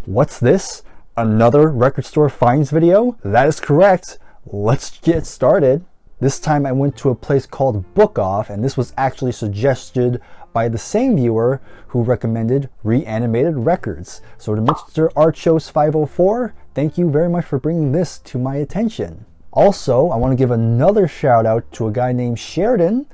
What's this? Another record store finds video? That is correct. Let's get started. This time I went to a place called Book Off, and this was actually suggested by the same viewer who recommended Reanimated Records. So to Mr. Archos 504, thank you very much for bringing this to my attention. Also, I want to give another shout out to a guy named Sheridan.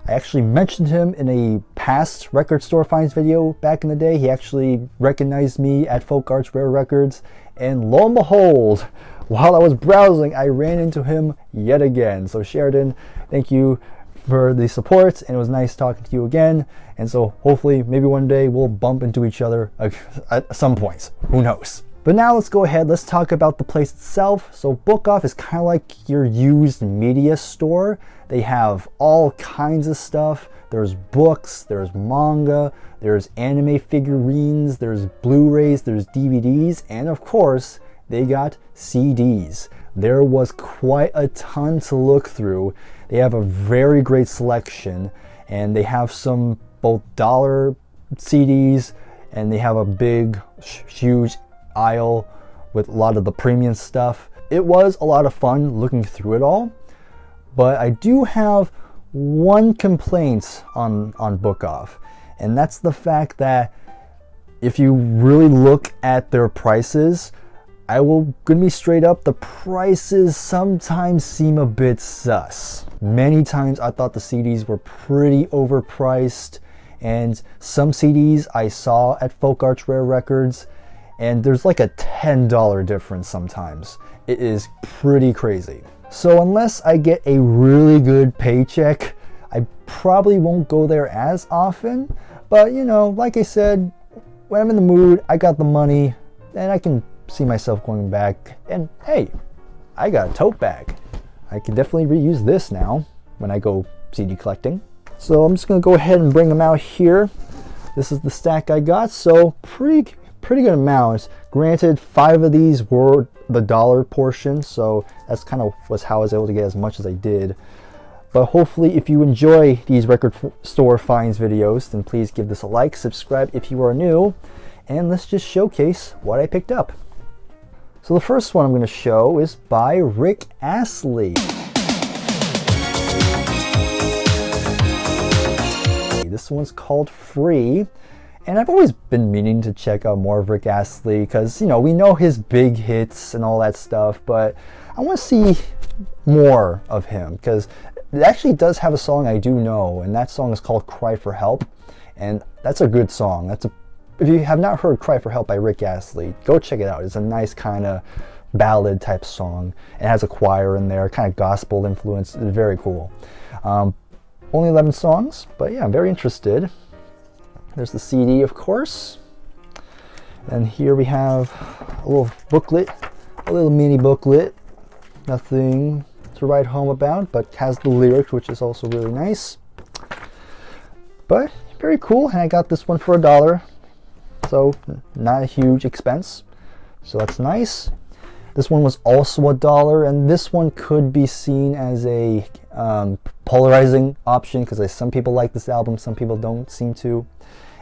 I actually mentioned him in a past record store finds video back in the day. He actually recognized me at Folk Arts Rare Records, and lo and behold, while I was browsing, I ran into him yet again. So Sheridan, thank you for the support, and it was nice talking to you again. And so hopefully, maybe one day we'll bump into each other at some points. Who knows? But now let's go ahead, let's talk about the place itself. So Book Off is kind of like your used media store. They have all kinds of stuff. There's books, there's manga, there's anime figurines, there's Blu-rays, there's DVDs, and of course, they got CDs. There was quite a ton to look through. They have a very great selection, and they have some both dollar CDs, and they have a big, huge aisle with a lot of the premium stuff. It was a lot of fun looking through it all, but I do have one complaint on Book Off, and that's the fact that if you really look at their prices, gonna be straight up, the prices sometimes seem a bit sus. Many times I thought the CDs were pretty overpriced, and some CDs I saw at Folk Arts Rare Records, and there's like a $10 difference sometimes. It is pretty crazy. So unless I get a really good paycheck, I probably won't go there as often. But you know, like I said, when I'm in the mood, I got the money, and I can see myself going back. And hey, I got a tote bag. I can definitely reuse this now when I go CD collecting. So I'm just gonna go ahead and bring them out here. This is the stack I got, so pretty good amount. Granted, 5 of these were the dollar portion, so that's kind of was how I was able to get as much as I did. But hopefully, if you enjoy these record store finds videos, then please give this a like, subscribe if you are new, and let's just showcase what I picked up. So the first one I'm going to show is by Rick Astley. This one's called Free. And I've always been meaning to check out more of Rick Astley because, you know, we know his big hits and all that stuff, but I want to see more of him because it actually does have a song I do know, and that song is called Cry for Help, and that's a good song. If you have not heard Cry for Help by Rick Astley, go check it out. It's a nice kind of ballad type song. It has a choir in there, kind of gospel influence. It's very cool. Only 11 songs, but yeah, I'm very interested. There's the CD, of course. And here we have a little booklet, a little mini booklet. Nothing to write home about, but has the lyrics, which is also really nice. But very cool, and I got this one for $1. So not a huge expense. So that's nice. This one was also $1, and this one could be seen as a polarizing option because some people like this album, some people don't seem to.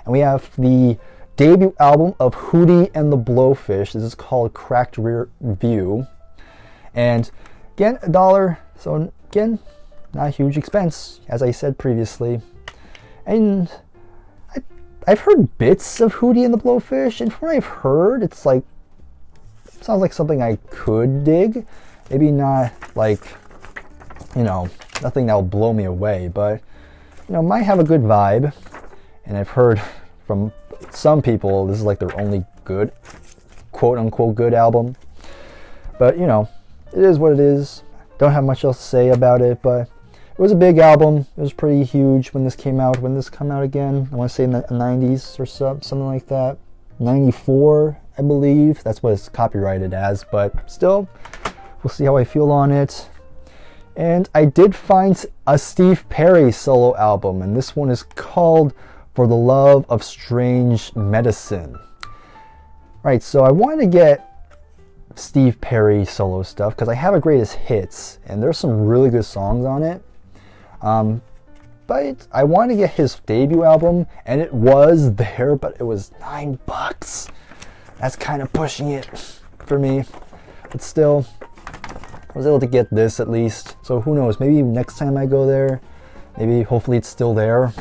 And we have the debut album of Hootie and the Blowfish. This is called Cracked Rear View. And again, $1. So again, not a huge expense, as I said previously. And I've heard bits of Hootie and the Blowfish, and from what I've heard, it's like, sounds like something I could dig. Maybe not like, you know, nothing that will blow me away, but, you know, might have a good vibe. And I've heard from some people this is like their only good, quote unquote, good album. But, you know, it is what it is. Don't have much else to say about it, but it was a big album. It was pretty huge when this came out. When this come out again? I want to say in the 90s or something like that. 94, I believe. That's what it's copyrighted as, but still, we'll see how I feel on it. And I did find a Steve Perry solo album, and this one is called For the Love of Strange Medicine. Right, so I wanted to get Steve Perry solo stuff because I have a greatest hits, and there's some really good songs on it. But I wanted to get his debut album, and it was there, but it was $9. That's kind of pushing it for me. But still, I was able to get this at least. So who knows, maybe next time I go there, maybe hopefully it's still there.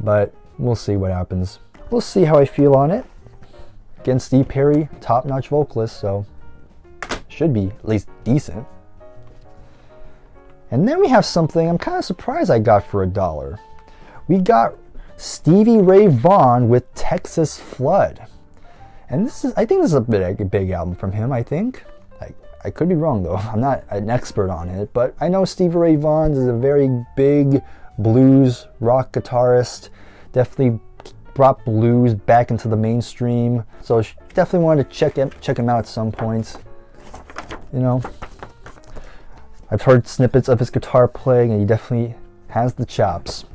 But we'll see what happens. We'll see how I feel on it. Again, Steve Perry, top-notch vocalist, so should be at least decent. And then we have something I'm kind of surprised I got for $1. We got Stevie Ray Vaughan with Texas Flood. And I think this is a big album from him, I think. I could be wrong though, I'm not an expert on it, but I know Stevie Ray Vaughan is a very big blues rock guitarist, definitely brought blues back into the mainstream, so definitely wanted to check him out at some point. You know, I've heard snippets of his guitar playing and he definitely has the chops,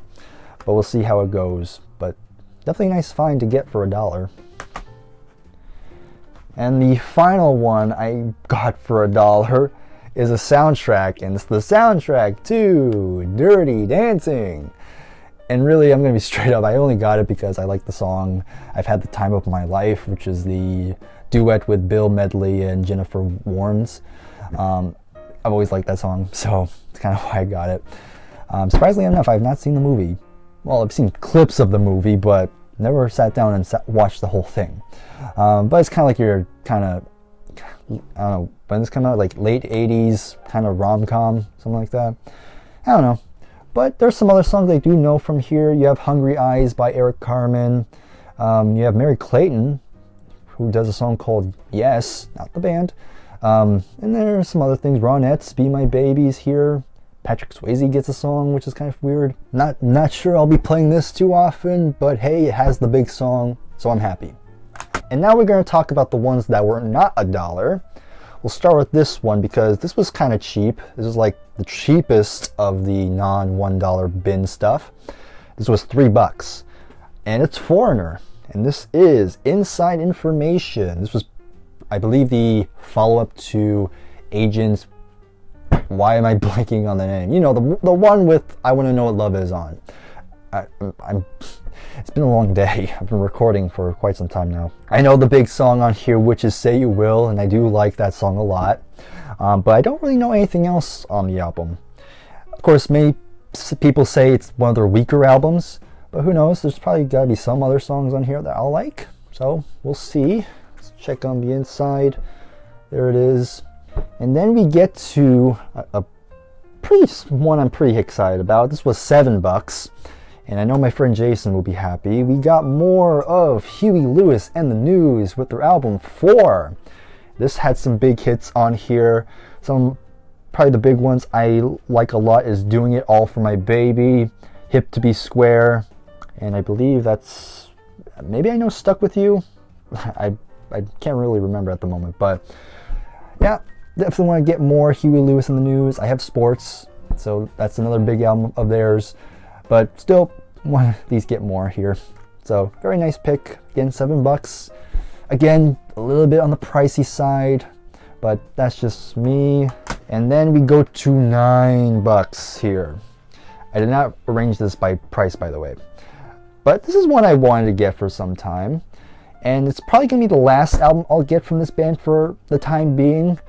but we'll see how it goes. But definitely a nice find to get for $1. And the final one I got for $1 is a soundtrack, and it's the soundtrack to Dirty Dancing. And really, I'm going to be straight up, I only got it because I like the song I've Had the Time of My Life, which is the duet with Bill Medley and Jennifer Warnes. I've always liked that song, so it's kind of why I got it. Surprisingly enough, I've not seen the movie. Well, I've seen clips of the movie, but never sat down and watched the whole thing. But it's kind of like your kind of, I don't know, when this came out, like late 80s kind of rom-com, something like that. I don't know. But there's some other songs I do know from here. You have Hungry Eyes by Eric Carmen. You have Mary Clayton, who does a song called Yes, not the band. And there are some other things. Ronettes, Be My Babies here. Patrick Swayze gets a song, which is kind of weird. Not sure I'll be playing this too often, but hey, it has the big song, so I'm happy. And now we're going to talk about the ones that were not $1. We'll start with this one because this was kind of cheap. This is like the cheapest of the non-$1 bin stuff. This was $3, and it's Foreigner, and this is Inside Information. This was, I believe, the follow-up to Agents. Why am I blanking on the name? You know, the one with I Want to Know What Love Is on. It's been a long day. I've been recording for quite some time now. I know the big song on here, which is Say You Will, and I do like that song a lot. But I don't really know anything else on the album. Of course, many people say it's one of their weaker albums, but who knows? There's probably got to be some other songs on here that I'll like. So we'll see. Let's check on the inside. There it is. And then we get to a one I'm pretty excited about. This was $7, and I know my friend Jason will be happy. We got more of Huey Lewis and the News with their album 4. This had some big hits on here. Probably the big ones I like a lot is Doing It All for My Baby, Hip to Be Square, and I believe that's, maybe I know Stuck With You. I can't really remember at the moment, but yeah. Definitely want to get more Huey Lewis in the News. I have Sports, so that's another big album of theirs. But still, want to at least get more here. So, very nice pick. Again, $7. Again, a little bit on the pricey side, but that's just me. And then we go to $9 here. I did not arrange this by price, by the way. But this is one I wanted to get for some time. And it's probably going to be the last album I'll get from this band for the time being.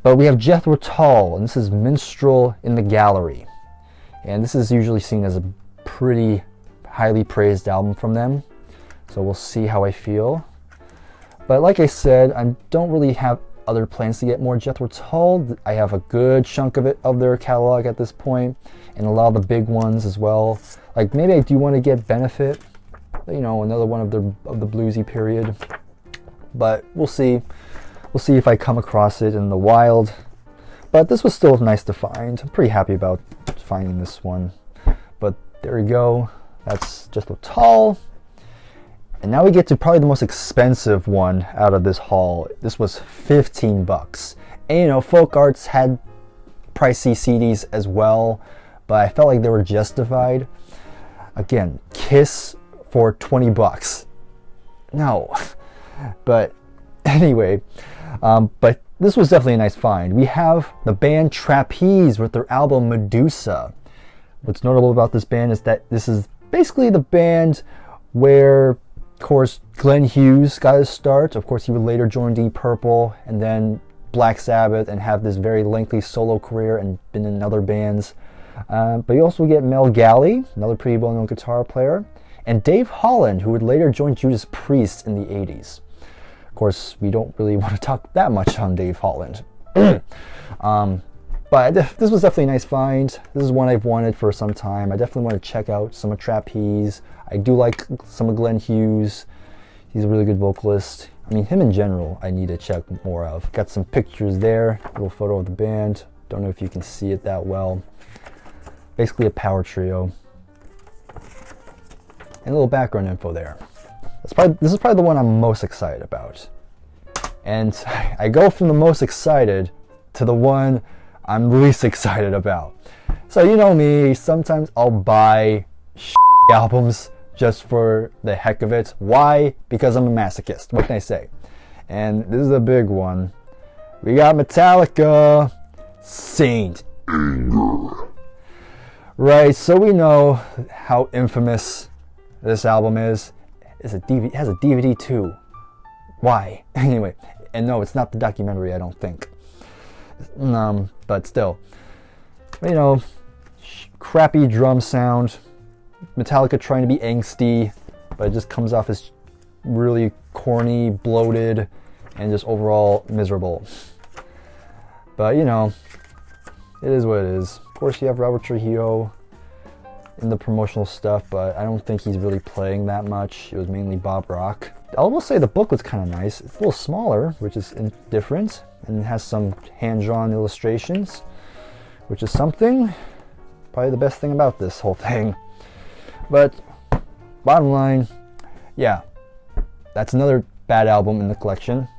But we have Jethro Tull, and this is Minstrel in the Gallery. And this is usually seen as a pretty highly praised album from them. So we'll see how I feel. But like I said, I don't really have other plans to get more Jethro Tull. I have a good chunk of their catalog at this point, and a lot of the big ones as well. Like maybe I do want to get Benefit, you know, another one of the bluesy period. But we'll see. We'll see if I come across it in the wild. But this was still nice to find. I'm pretty happy about finding this one. But there we go. That's Jethro Tull. And now we get to probably the most expensive one out of this haul. This was $15. And you know, Folk Arts had pricey CDs as well, but I felt like they were justified. Again, Kiss for $20. No. But anyway, but this was definitely a nice find. We have the band Trapeze with their album Medusa. What's notable about this band is that this is basically the band where Of course, Glenn Hughes got his start. Of course, he would later join Deep Purple and then Black Sabbath and have this very lengthy solo career and been in other bands. But you also get Mel Galley, another pretty well-known guitar player, and Dave Holland, who would later join Judas Priest in the 80s. Of course, we don't really want to talk that much on Dave Holland. But this was definitely a nice find. This is one I've wanted for some time. I definitely want to check out some of Trapeze. I do like some of Glenn Hughes. He's a really good vocalist. I mean, him in general, I need to check more of. Got some pictures there, a little photo of the band. Don't know if you can see it that well. Basically a power trio. And a little background info there. This is probably the one I'm most excited about. And I go from the most excited to the one I'm least excited about. So you know me, sometimes I'll buy albums just for the heck of it. Why? Because I'm a masochist. What can I say? And this is a big one. We got Metallica, Saint Anger. Right, so we know how infamous this album is. It has a DVD too. Why? Anyway, and no, it's not the documentary, I don't think. But still, you know, crappy drum sound. Metallica trying to be angsty, but it just comes off as really corny, bloated, and just overall miserable. But you know, it is what it is. Of course, you have Robert Trujillo in the promotional stuff, but I don't think he's really playing that much. It was mainly Bob Rock. I will say the booklet's kind of nice. It's a little smaller, which is different, and it has some hand-drawn illustrations, which is something. Probably the best thing about this whole thing. But bottom line, yeah, that's another bad album in the collection.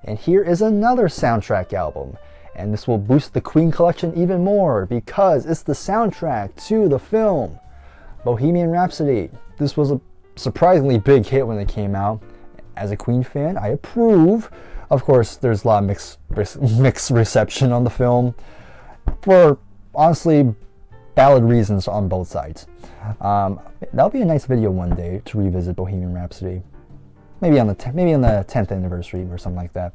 And here is another soundtrack album. And this will boost the Queen collection even more because it's the soundtrack to the film Bohemian Rhapsody. This was a surprisingly big hit when it came out. As a Queen fan, I approve. Of course, there's a lot of mixed reception on the film for honestly valid reasons on both sides. That'll be a nice video one day to revisit Bohemian Rhapsody. Maybe on the 10th anniversary or something like that.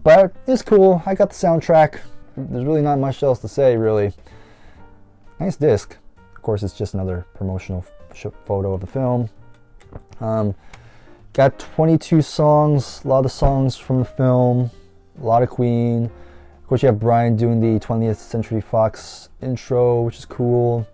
But it's cool. I got the soundtrack. There's really not much else to say, really. Nice disc. Of course, it's just another promotional photo of the film. Got 22 songs. A lot of songs from the film. A lot of Queen. Of course, you have Bryan doing the 20th Century Fox intro, which is cool.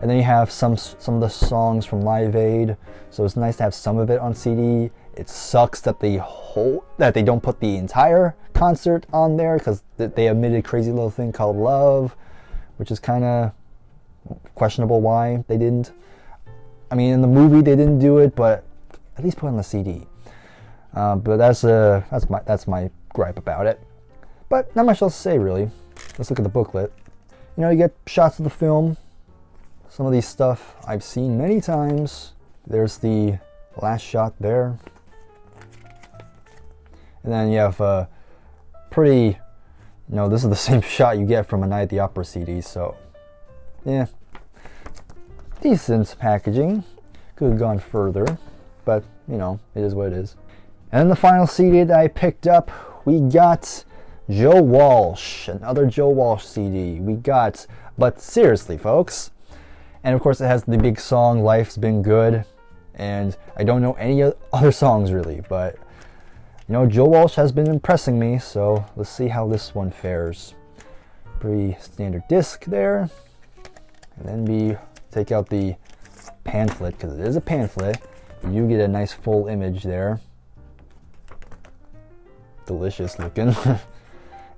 And then you have some of the songs from Live Aid. So it's nice to have some of it on CD. It sucks that they don't put the entire concert on there because they omitted a crazy little thing called Love, which is kind of questionable why they didn't. I mean, in the movie they didn't do it, but at least put it on the CD. But that's my gripe about it. But not much else to say really. Let's look at the booklet. You know, you get shots of the film. Some of these stuff I've seen many times. There's the last shot there. And then you have a pretty, this is the same shot you get from a Night at the Opera CD, so yeah. Decent packaging. Could have gone further, but it is what it is. And then the final CD that I picked up, we got Joe Walsh, another Joe Walsh CD. We got But Seriously Folks. And of course it has the big song, Life's Been Good. And I don't know any other songs really, but Joe Walsh has been impressing me, so let's see how this one fares. Pretty standard disc there. And then we take out the pamphlet, because it is a pamphlet. You get a nice full image there. Delicious looking.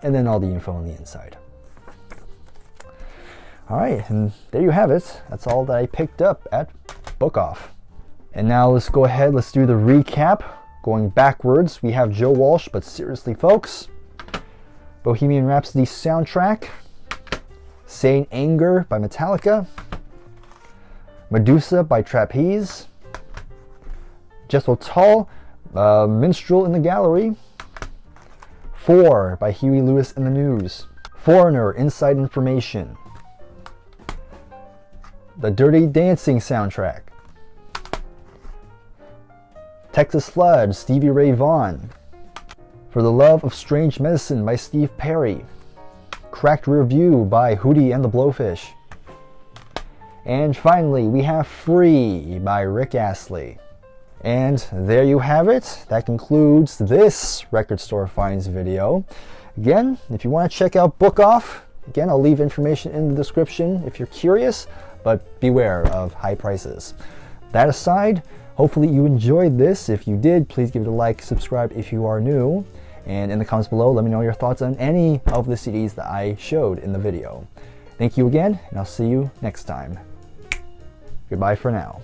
And then all the info on the inside. Alright, and there you have it. That's all that I picked up at Book Off. And now let's go ahead, let's do the recap. Going backwards, we have Joe Walsh, But Seriously Folks, Bohemian Rhapsody soundtrack, Saint Anger by Metallica, Medusa by Trapeze, Jethro Tull, Minstrel in the Gallery, 4 by Huey Lewis and the News, Foreigner, Inside Information, the Dirty Dancing soundtrack, Texas Flood, Stevie Ray Vaughan. For the Love of Strange Medicine by Steve Perry. Cracked Rear View by Hootie and the Blowfish. And finally, we have Free by Rick Astley. And there you have it. That concludes this Record Store Finds video. Again, if you want to check out Book Off, again, I'll leave information in the description if you're curious, but beware of high prices. That aside, hopefully you enjoyed this. If you did, please give it a like, subscribe if you are new, and in the comments below, let me know your thoughts on any of the CDs that I showed in the video. Thank you again, and I'll see you next time. Goodbye for now.